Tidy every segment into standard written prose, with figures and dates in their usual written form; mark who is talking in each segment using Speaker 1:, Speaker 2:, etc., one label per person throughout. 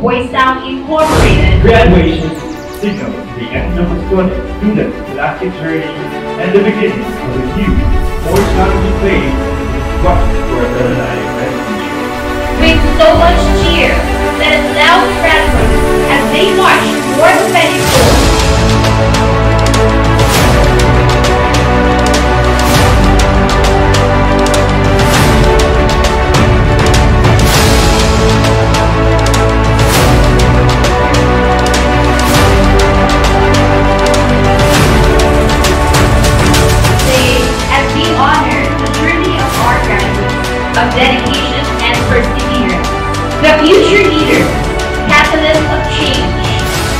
Speaker 1: Boy Scout Incorporated.
Speaker 2: Graduation signals the end of a student's elastic journey and the beginning of a new, more challenging phase quest for a better life and future.
Speaker 1: With so much cheer, let us now graduate as they march toward the finish line. Of dedication and perseverance. The future leaders, catalysts of change,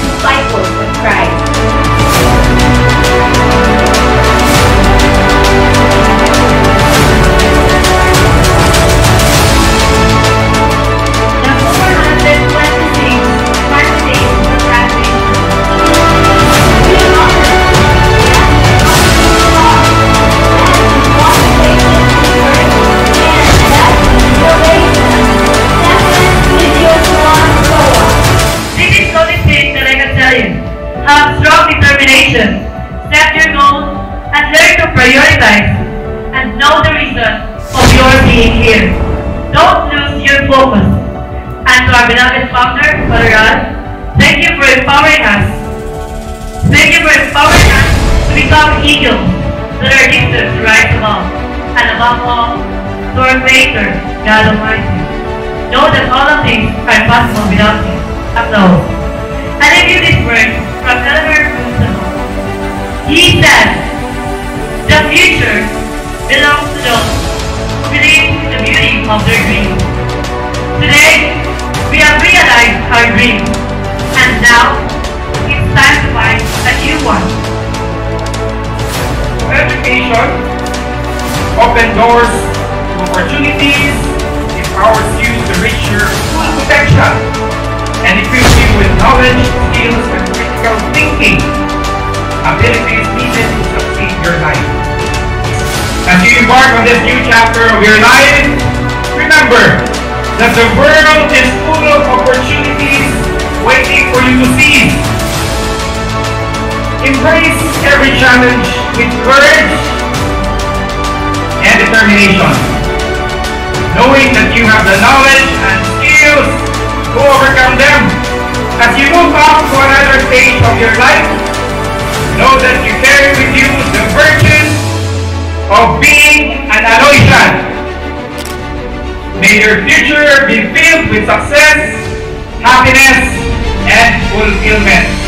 Speaker 1: disciples of Christ.
Speaker 3: Have strong determination, set your goals, and learn to prioritize, and know the reason of your being here. Don't lose your focus. And to our beloved founder, Father Rod, thank you for empowering us. Thank you for empowering us to become eagles that are gifted to rise above, and above all, to our Creator, God Almighty. Know that all of things are possible without Him. Applause. I give you this word from Eleanor Roosevelt. He says, the future belongs to those who believe in the beauty of their dreams. Today, we have realized our dream, and now it's time to find a new one.
Speaker 4: Education opens doors to opportunities, empowers you to reach your full potential, and equips you with knowledge, skills, and critical thinking abilities needed to succeed your life. As you embark on this new chapter of your life, remember that the world is full of opportunities waiting for you to seize. Embrace every challenge with courage and determination, knowing that you have the knowledge and skills to overcome them. As you move on to another stage of your life, know that you carry with you the virtues of being an Aloysian. May your future be filled with success, happiness, and fulfillment.